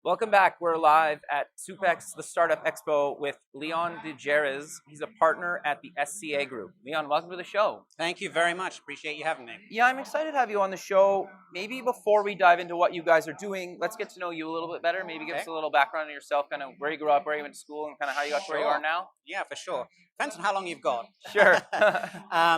Welcome back. We're live at SUP-X, the Startup Expo, with Leon de Jerez. He's a partner at the SCA Group. Leon, welcome to the show. Thank you very much. Appreciate you having me. Yeah, I'm excited to have you on the show. Maybe before we dive into what you guys are doing, let's get to know you a little bit better. Maybe give us a little background on yourself, kind of where you grew up, where you went to school, and kind of how you got to where you are now. Yeah, for sure. Depends on how long you've got. Sure.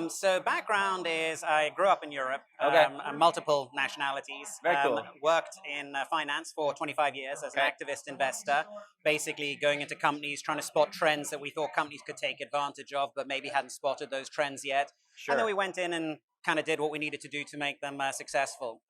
So background is I grew up in Europe, Okay. multiple nationalities. Very cool. Worked in finance for 25 years as an activist investor, basically going into companies, trying to spot trends that we thought companies could take advantage of, but maybe hadn't spotted those trends yet. Sure. And then we went in and kind of did what we needed to do to make them successful.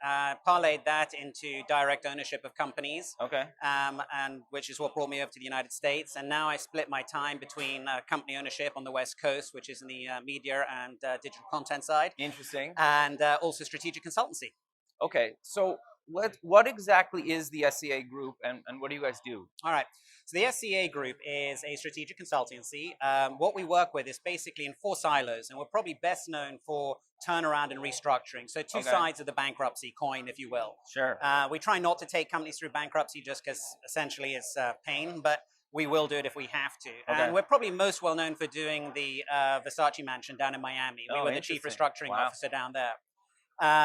Parlayed that into direct ownership of companies, Okay. and which is what brought me over to the United States. And now I split my time between company ownership on the West Coast, which is in the media and digital content side. Interesting. And also strategic consultancy. Okay. So what exactly is the SCA Group, and what do you guys do? All right. So the SCA Group is a strategic consultancy. What we work with is basically in 4 silos, and we're probably best known for turnaround and restructuring. So two sides of the bankruptcy coin, if you will. Sure. We try not to take companies through bankruptcy just because essentially it's pain, but we will do it if we have to. Okay. And we're probably most well known for doing the Versace mansion down in Miami. We were the chief restructuring officer down there.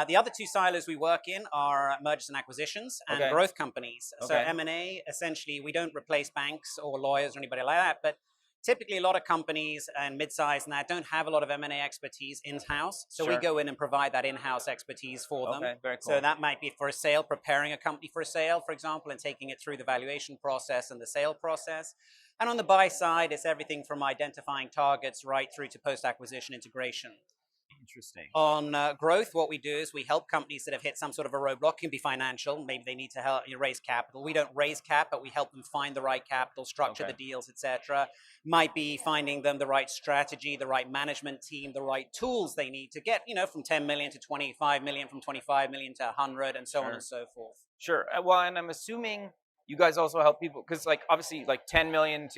The other 2 silos we work in are mergers and acquisitions and growth companies. So M&A, essentially, we don't replace banks or lawyers or anybody like that, but typically a lot of companies and mid-size and that don't have a lot of M&A expertise in-house. So we go in and provide that in-house expertise for them. Okay, very cool. So that might be for a sale, preparing a company for a sale, for example, and taking it through the valuation process and the sale process. And on the buy side, it's everything from identifying targets right through to post-acquisition integration. Interesting. On growth, what we do is we help companies that have hit some sort of a roadblock. It can be financial. Maybe they need to help raise capital. We don't raise cap, but we help them find the right capital, structure the deals, etc. Might be finding them the right strategy, the right management team, the right tools they need to get, from 10 million to 25 million, from 25 million to 100, and so on and so forth. Sure. Well, and I'm assuming you guys also help people because, obviously, 10 million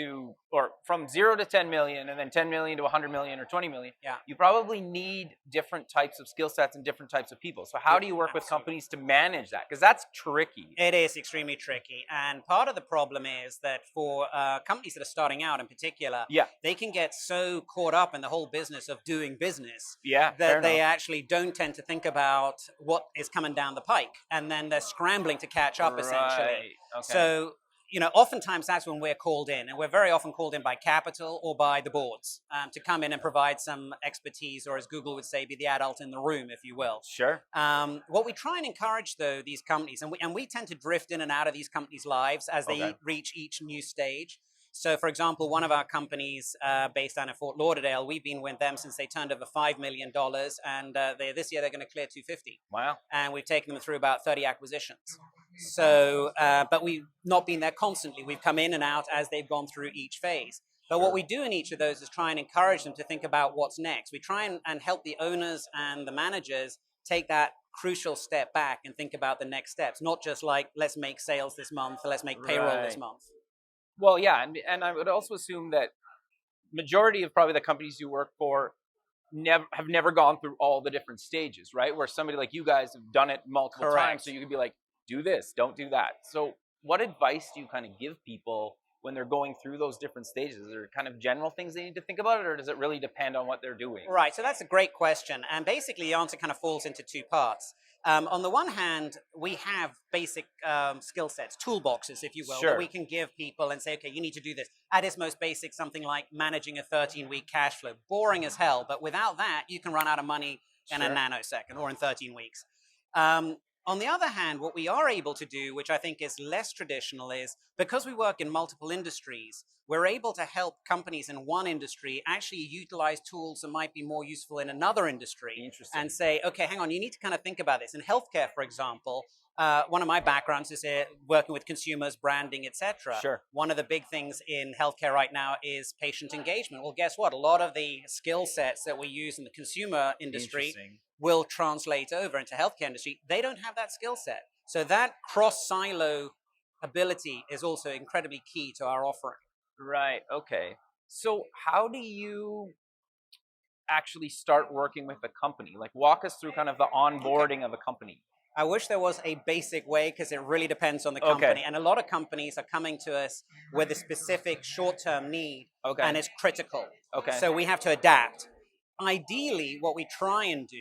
or from 0 to 10 million, and then 10 million to 100 million or 20 million. Yeah. You probably need different types of skill sets and different types of people. So how do you work with companies to manage that? Because that's tricky. It is extremely tricky. And part of the problem is that for companies that are starting out in particular, they can get so caught up in the whole business of doing business that they actually don't tend to think about what is coming down the pike. And then they're scrambling to catch up, essentially. Okay. So, oftentimes that's when we're called in, and we're very often called in by capital or by the boards to come in and provide some expertise, or as Google would say, be the adult in the room, if you will. Sure. What we try and encourage, though, these companies, and we tend to drift in and out of these companies' lives as they reach each new stage. So, for example, one of our companies based down in Fort Lauderdale, we've been with them since they turned over $5 million, and this year they're going to clear 250. Wow. And we've taken them through about 30 acquisitions. So, but we've not been there constantly. We've come in and out as they've gone through each phase. But what we do in each of those is try and encourage them to think about what's next. We try and help the owners and the managers take that crucial step back and think about the next steps, not just like, let's make sales this month, or let's make payroll this month. Well, yeah, and I would also assume that majority of probably the companies you work for have never gone through all the different stages, right? Where somebody like you guys have done it multiple times, so you could be like, do this, don't do that. So what advice do you kind of give people when they're going through those different stages? Are there kind of general things they need to think about, or does it really depend on what they're doing? Right, so that's a great question. And basically the answer kind of falls into 2 parts. On the one hand, we have basic skill sets, toolboxes, if you will, that we can give people and say, okay, you need to do this. At its most basic, something like managing a 13-week cash flow. Boring as hell, but without that, you can run out of money in a nanosecond or in 13 weeks. On the other hand, what we are able to do, which I think is less traditional, is because we work in multiple industries, we're able to help companies in one industry actually utilize tools that might be more useful in another industry. And say, okay, hang on, you need to kind of think about this. In healthcare, for example, one of my backgrounds is working with consumers, branding, etc. Sure. One of the big things in healthcare right now is patient engagement. Well, guess what? A lot of the skill sets that we use in the consumer industry will translate over into healthcare industry. They don't have that skill set. So that cross-silo ability is also incredibly key to our offering. Right. Okay. So how do you actually start working with a company? Like, walk us through kind of the onboarding of a company. I wish there was a basic way because it really depends on the company. And a lot of companies are coming to us with a specific short-term need and it's critical. So we have to adapt. Ideally, what we try and do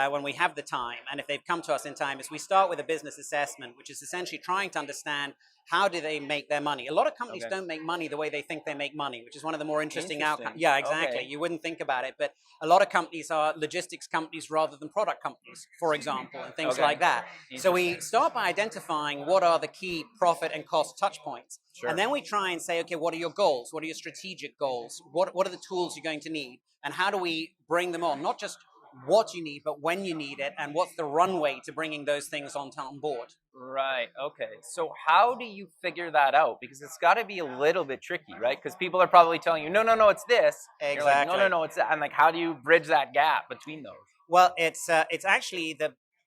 when we have the time, and if they've come to us in time, is we start with a business assessment, which is essentially trying to understand how do they make their money. A lot of companies don't make money the way they think they make money, which is one of the more interesting outcomes. Yeah, exactly. You wouldn't think about it, but a lot of companies are logistics companies rather than product companies, for example, and things like that. So we start by identifying what are the key profit and cost touch points. And then we try and say, okay, what are your goals? What are your strategic goals? What are the tools you're going to need? And how do we bring them on? Not just what you need, but when you need it, and what's the runway to bringing those things on board. Right. Okay. So how do you figure that out? Because it's got to be a little bit tricky, right? Because people are probably telling you, no, it's this. Exactly. You're like, no, it's that. And like, how do you bridge that gap between those? Well, it's actually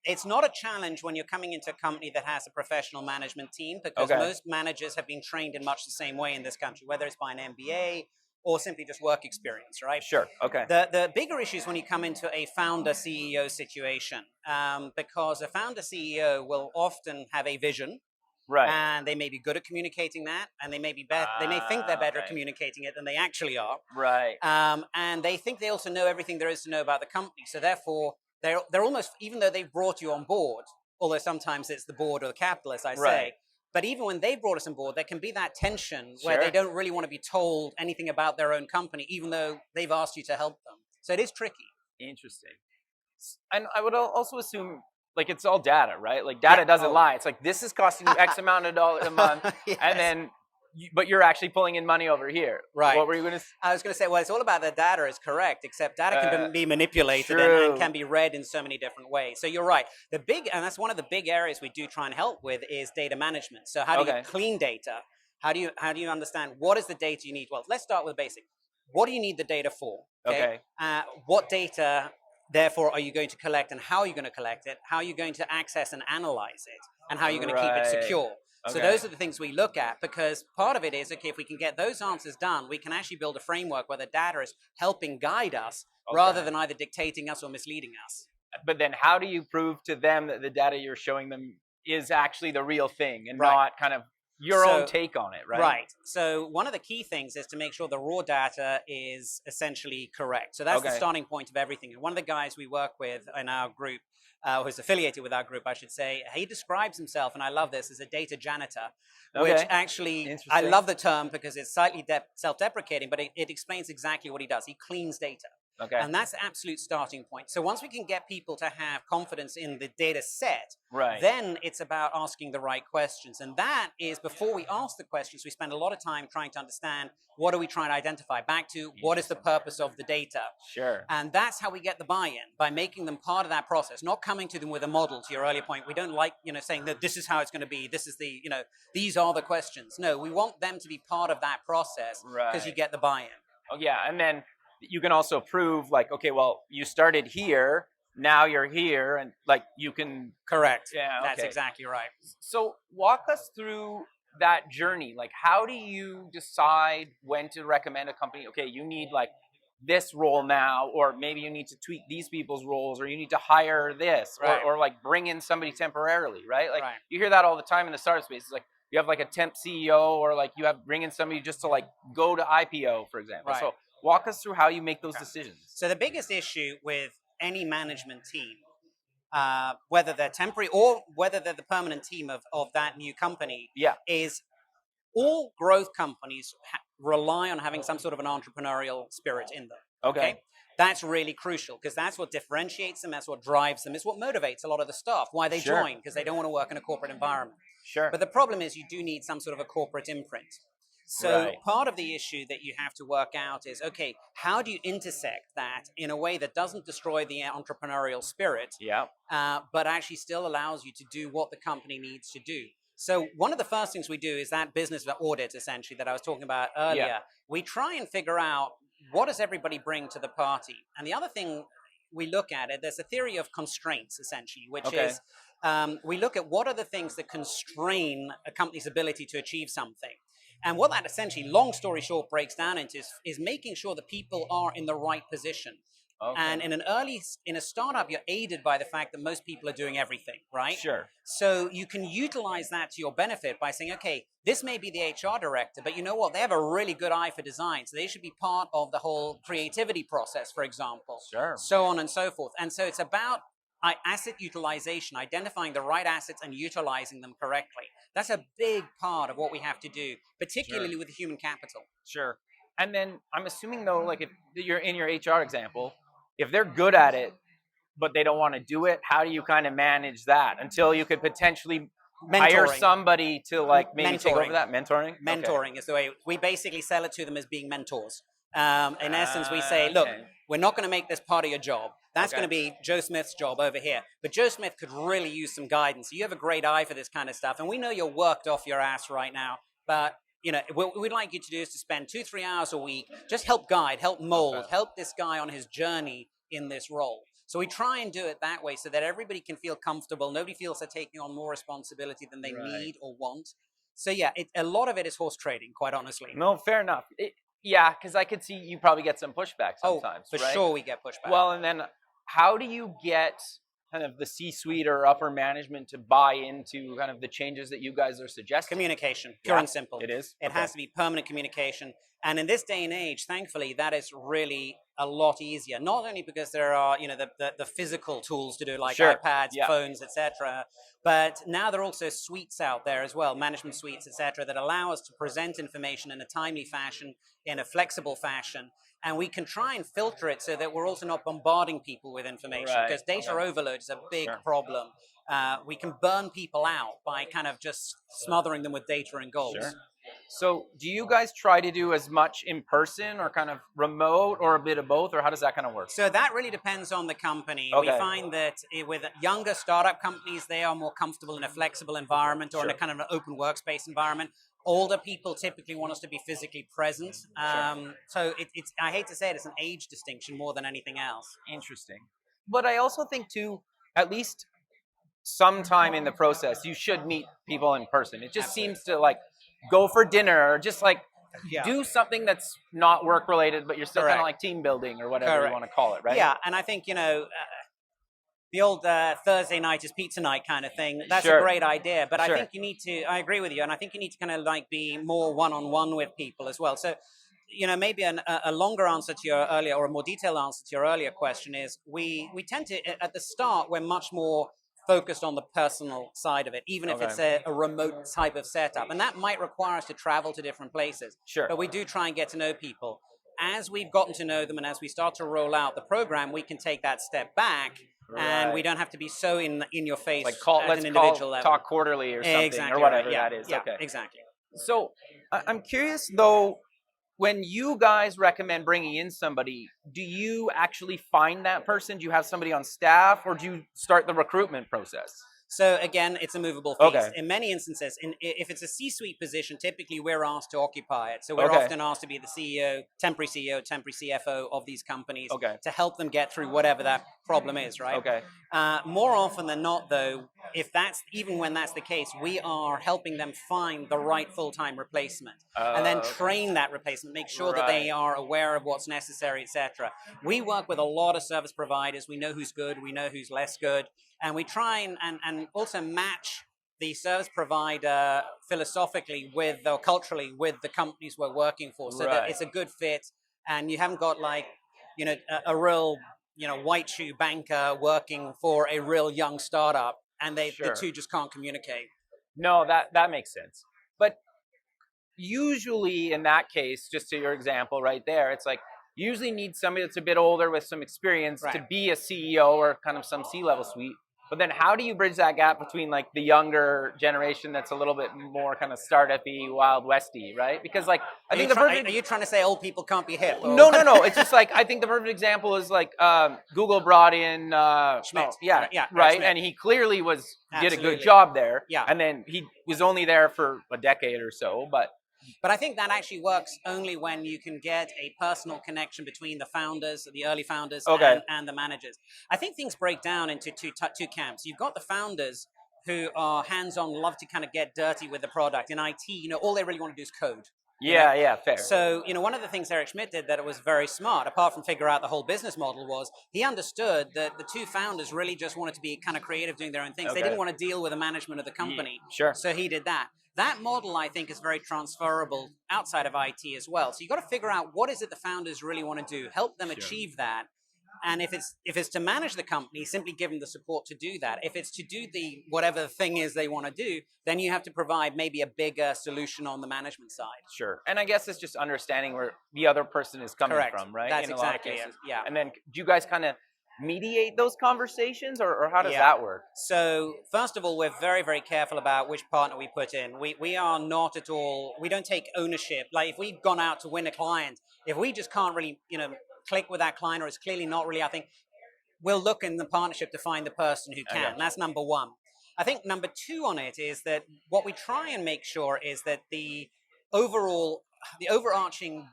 it's not a challenge when you're coming into a company that has a professional management team, because most managers have been trained in much the same way in this country, whether it's by an MBA or simply just work experience, right? Sure, okay. The bigger issue is when you come into a founder-CEO situation, because a founder-CEO will often have a vision, and they may be good at communicating that, and they may be they may think they're better at communicating it than they actually are. Right. And they think they also know everything there is to know about the company, so therefore they're almost, even though they've brought you on board, although sometimes it's the board or the capital, as I say, but even when they brought us on board, there can be that tension where they don't really want to be told anything about their own company, even though they've asked you to help them. So it is tricky. Interesting. And I would also assume, like, it's all data, right? Like, data doesn't lie. It's like, this is costing you X amount of dollars a month, and then, but you're actually pulling in money over here. Right. What were you going to say? I was going to say, well, it's all about the data is correct, except data can be manipulated and can be read in so many different ways. So you're right. And that's one of the big areas we do try and help with is data management. So how do you clean data? How do you understand what is the data you need? Well, let's start with basic. What do you need the data for? What data, therefore, are you going to collect, and how are you going to collect it? How are you going to access and analyze it? And how are you going to keep it secure? So those are the things we look at, because part of it is, okay, if we can get those answers done, we can actually build a framework where the data is helping guide us rather than either dictating us or misleading us. But then how do you prove to them that the data you're showing them is actually the real thing and not kind of your own take on it, right? Right. So one of the key things is to make sure the raw data is essentially correct. So that's the starting point of everything. And one of the guys we work with in our group, who's affiliated with our group, I should say, he describes himself, and I love this, as a data janitor, which actually, I love the term because it's slightly self-deprecating, but it explains exactly what he does. He cleans data. And that's the absolute starting point. So once we can get people to have confidence in the data set, then it's about asking the right questions. And that is, before we ask the questions, we spend a lot of time trying to understand what are we trying to identify, back to what is the purpose of the data. And that's how we get the buy-in, by making them part of that process, not coming to them with a model, to your earlier point. We don't like, saying that this is how it's going to be, this is the, these are the questions. No, we want them to be part of that process because you get the buy-in. And then you can also prove, like, okay, well, you started here, now you're here, and like you can... Correct. That's exactly right. So walk us through that journey. Like, how do you decide when to recommend a company, okay, you need like this role now, or maybe you need to tweak these people's roles, or you need to hire this, or like bring in somebody temporarily, right? Like you hear that all the time in the startup space. It's like you have like a temp CEO, or like you have bring in somebody just to like go to IPO, for example. So walk us through how you make those decisions. So the biggest issue with any management team, whether they're temporary or whether they're the permanent team of that new company, is all growth companies rely on having some sort of an entrepreneurial spirit in them. That's really crucial, because that's what differentiates them, that's what drives them, it's what motivates a lot of the staff, why they join, because they don't want to work in a corporate environment. But the problem is you do need some sort of a corporate imprint. So part of the issue that you have to work out is, okay, how do you intersect that in a way that doesn't destroy the entrepreneurial spirit, but actually still allows you to do what the company needs to do? So one of the first things we do is that business audit, essentially, that I was talking about earlier. We try and figure out, what does everybody bring to the party? And the other thing we look at it, there's a theory of constraints, essentially, which is we look at what are the things that constrain a company's ability to achieve something. And what that essentially, long story short, breaks down into is making sure that people are in the right position. Okay. And in a startup, you're aided by the fact that most people are doing everything, right? Sure. So you can utilize that to your benefit by saying, okay, this may be the HR director, but you know what? They have a really good eye for design. So they should be part of the whole creativity process, for example. Sure. So on and so forth. And so it's about asset utilization, identifying the right assets and utilizing them correctly. That's a big part of what we have to do, particularly with human capital. Sure. And then I'm assuming though, like if you're in your HR example, if they're good at it, but they don't want to do it, how do you kind of manage that until you could potentially hire somebody to like maybe take over that? Mentoring is the way. We basically sell it to them as being mentors. In essence, we say, look, we're not going to make this part of your job. That's going to be Joe Smith's job over here. But Joe Smith could really use some guidance. You have a great eye for this kind of stuff. And we know you're worked off your ass right now. But, you know, what we'd like you to do is to spend 2-3 hours a week, just help guide, help mold, help this guy on his journey in this role. So we try and do it that way so that everybody can feel comfortable. Nobody feels they're taking on more responsibility than they need or want. So yeah, a lot of it is horse trading, quite honestly. No, fair enough. Yeah, because I could see you probably get some pushback sometimes. Oh, for sure we get pushback. Well, and then how do you get kind of the C-suite or upper management to buy into kind of the changes that you guys are suggesting? Communication, pure and simple. It is? It has to be permanent communication. And in this day and age, thankfully, that is really a lot easier. Not only because there are, you know, the physical tools to do, like iPads, phones, etc., but now there are also suites out there as well, management suites, etc., that allow us to present information in a timely fashion, in a flexible fashion. And we can try and filter it so that we're also not bombarding people with information, because data overload is a big problem. We can burn people out by kind of just smothering them with data and goals. So do you guys try to do as much in person or kind of remote or a bit of both, or how does that kind of work? So that really depends on the company. We find that with younger startup companies, they are more comfortable in a flexible environment or in a kind of an open workspace environment. Older people typically want us to be physically present. So it's, I hate to say it, it's an age distinction more than anything else. Interesting. But I also think too, at least sometime in the process, you should meet people in person. It just seems to like go for dinner or just like do something that's not work related, but you're still kind of like team building or whatever you want to call it, right? Yeah, and I think, you know, the old Thursday night is pizza night kind of thing. That's a great idea, but I think you need to, I agree with you, and I think you need to kind of like be more one-on-one with people as well. So, you know, maybe a longer answer to your earlier, or a more detailed answer to your earlier question is, we tend to, at the start, we're much more focused on the personal side of it, even if it's a remote type of setup. And that might require us to travel to different places. But we do try and get to know people. As we've gotten to know them and as we start to roll out the program, we can take that step back. And we don't have to be so in your face like at an individual level. Talk quarterly or something, or whatever that is. Yeah, exactly. So I'm curious, though, when you guys recommend bringing in somebody, do you actually find that person? Do you have somebody on staff, or do you start the recruitment process? So again, it's a movable feast. In many instances, if it's a C-suite position, typically we're asked to occupy it. So we're often asked to be the CEO, temporary CFO of these companies to help them get through whatever that problem is, right? More often than not, though, even when that's the case, we are helping them find the right full-time replacement and then train that replacement, make sure that they are aware of what's necessary, etc. We work with a lot of service providers. We know who's good. We know who's less good. And we try and also match the service provider philosophically with, or culturally, with the companies we're working for, so that it's a good fit. And you haven't got like, you know, a real, you know, white shoe banker working for a real young startup, and the two just can't communicate. No, that makes sense. But usually in that case, just to your example right there, it's like, you usually need somebody that's a bit older with some experience to be a CEO or kind of some C-level suite. But then how do you bridge that gap between like the younger generation that's a little bit more kind of startup-y, Wild Westy, right? Because like, I think are you trying to say old people can't be hip? Or? No. It's just like, I think the perfect example is like Google brought in Schmidt. Right? And he clearly did a good job there. And then he was only there for a decade or so, But I think that actually works only when you can get a personal connection between the founders, the early founders, and the managers. I think things break down into two camps. You've got the founders who are hands-on, love to kind of get dirty with the product. In IT, you know, all they really want to do is code. Yeah, fair. So, one of the things Eric Schmidt did that was very smart, apart from figure out the whole business model, was he understood that the two founders really just wanted to be kind of creative, doing their own things. They didn't want to deal with the management of the company. Sure. So he did that. That model, I think, is very transferable outside of IT as well. So you've got to figure out what is it the founders really want to do, help them achieve that. And if it's to manage the company, simply give them the support to do that. If it's to do the whatever the thing is they want to do, then you have to provide maybe a bigger solution on the management side. Sure. And I guess it's just understanding where the other person is coming from, right? That's exactly it. Yeah. And then do you guys kind of mediate those conversations, or how does that work? So first of all, we're very, very careful about which partner we put in. We are not at all, we don't take ownership. Like if we've gone out to win a client, if we just can't really, click with that client, or it's clearly not really, I think we'll look in the partnership to find the person who can. That's number one. I think number two on it is that what we try and make sure is that the overarching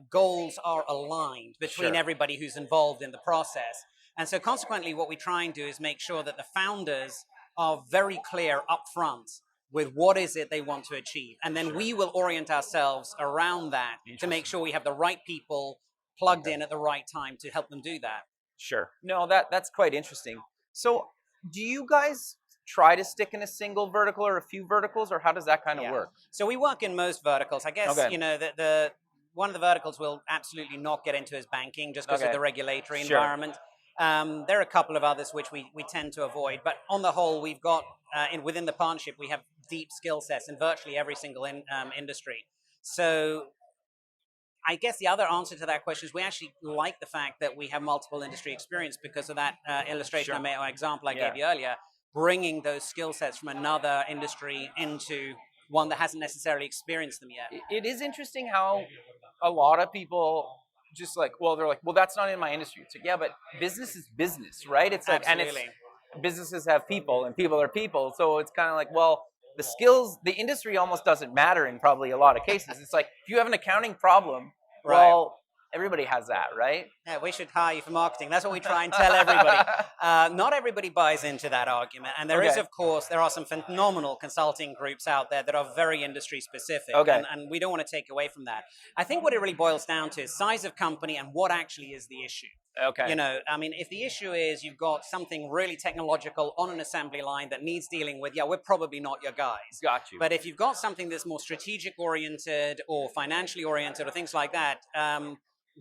goals are aligned between everybody who's involved in the process. And so consequently, what we try and do is make sure that the founders are very clear upfront with what is it they want to achieve. And then we will orient ourselves around that to make sure we have the right people plugged in at the right time to help them do that. Sure. No, that's quite interesting. So do you guys try to stick in a single vertical or a few verticals, or how does that kind of work? So we work in most verticals. I guess, the one of the verticals we'll absolutely not get into is banking, just because of the regulatory environment. There are a couple of others which we tend to avoid, but on the whole, we've got within the partnership, we have deep skill sets in virtually every single industry. So I guess the other answer to that question is we actually like the fact that we have multiple industry experience because of that illustration or example I gave you earlier, bringing those skill sets from another industry into one that hasn't necessarily experienced them yet. It is interesting how a lot of people just they're like, well, that's not in my industry. It's like, yeah, but business is business, right? It's like, absolutely. And businesses have people and people are people. So it's kind of like, well, the skills, the industry almost doesn't matter in probably a lot of cases. It's like, if you have an accounting problem, well, everybody has that, right? Yeah, we should hire you for marketing. That's what we try and tell everybody. Not everybody buys into that argument. And there is, of course, there are some phenomenal consulting groups out there that are very industry specific. And we don't want to take away from that. I think what it really boils down to is size of company and what actually is the issue. If the issue is you've got something really technological on an assembly line that needs dealing with, we're probably not your guys. Got you. But if you've got something that's more strategic oriented or financially oriented or things like that,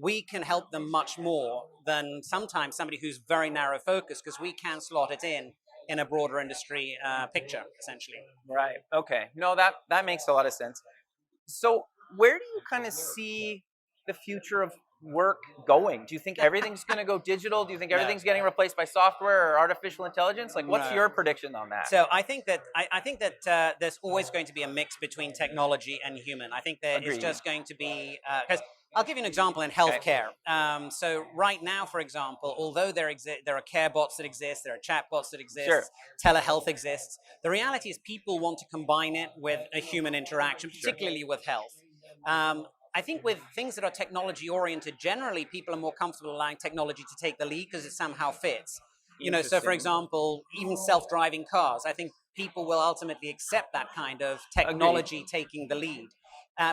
we can help them much more than sometimes somebody who's very narrow focused, because we can slot it in a broader industry picture, essentially. Right. Okay. No, that makes a lot of sense. So where do you kind of see the future of work going? Do you think everything's going to go digital? Do you think everything's getting replaced by software or artificial intelligence? Like, what's your prediction on that? So I think that there's always going to be a mix between technology and human. I think there is just going to be because I'll give you an example in healthcare. So right now, for example, although there are care bots that exist, there are chat bots that exist, telehealth exists, the reality is people want to combine it with a human interaction, particularly with health. I think with things that are technology-oriented, generally people are more comfortable allowing technology to take the lead because it somehow fits. So for example, even self-driving cars, I think people will ultimately accept that kind of technology taking the lead.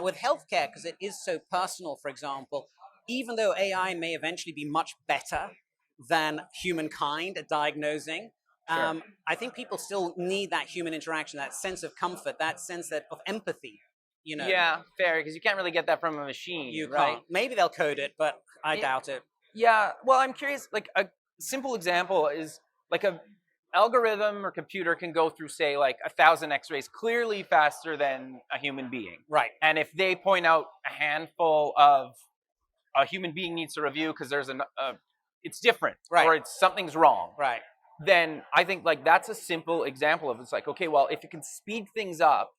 With healthcare, because it is so personal, for example, even though AI may eventually be much better than humankind at diagnosing, I think people still need that human interaction, that sense of comfort, that sense of empathy. Yeah, fair, because you can't really get that from a machine. You can't. Maybe they'll code it, but I doubt it. Yeah, well, I'm curious, like a simple example is like a algorithm or computer can go through, say, like 1,000 x-rays clearly faster than a human being. Right. And if they point out a handful of a human being needs to review because there's it's different, or something's wrong. Right. Then I think like that's a simple example of it's like, okay, well, if you can speed things up,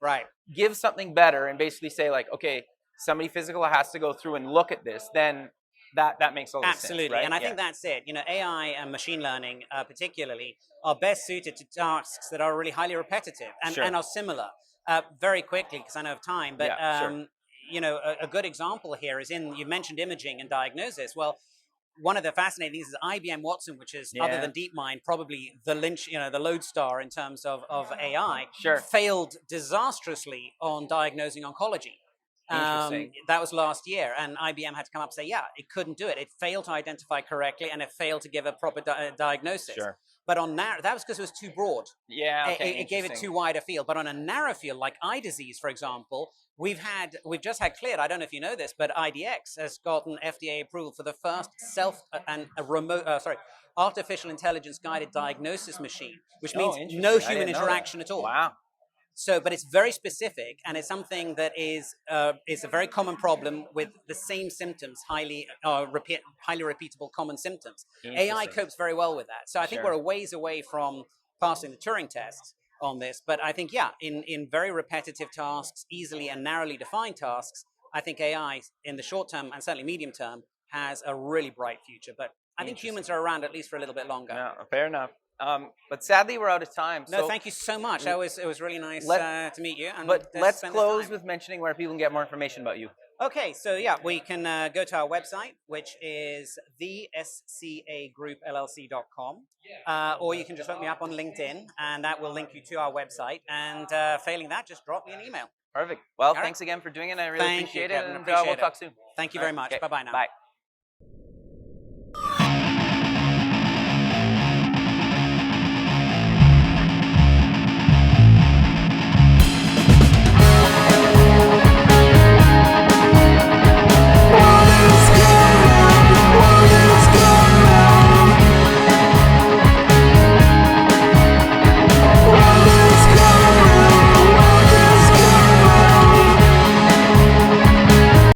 give something better and basically say like, okay, somebody physical has to go through and look at this, then that makes a lot of sense. Absolutely. Right? And I think that's it. AI and machine learning particularly are best suited to tasks that are really highly repetitive and are similar. Very quickly, because I know of time, but a good example here is you mentioned imaging and diagnosis. Well, one of the fascinating things is IBM Watson, which is other than DeepMind, probably the lodestar in terms of AI, failed disastrously on diagnosing oncology. Interesting. That was last year, and IBM had to come up and say, yeah, it couldn't do it. It failed to identify correctly, and it failed to give a proper diagnosis. Sure. But on that was because it was too broad. Yeah, okay, it gave it too wide a field. But on a narrow field, like eye disease, for example, we've just had cleared. I don't know if you know this, but IDX has gotten FDA approval for the first artificial intelligence guided diagnosis machine, which means no human interaction at all. Wow. So, but it's very specific, and it's something that is a very common problem with the same symptoms, highly repeatable common symptoms. AI copes very well with that. So I think we're a ways away from passing the Turing test on this. But I think, yeah, in very repetitive tasks, easily and narrowly defined tasks, I think AI in the short term and certainly medium term has a really bright future. But I think humans are around at least for a little bit longer. No, fair enough. But sadly, we're out of time. No, thank you so much. It was really nice to meet you. And but let's close with mentioning where people can get more information about you. Okay, so yeah, we can go to our website, which is the SCA Group LLC.com, or you can just look me up on LinkedIn, and that will link you to our website. And failing that, just drop me an email. Perfect. Well, thanks again for doing it. I really appreciate it, and we'll talk soon. Thank you very much. Okay. Bye-bye now. Bye.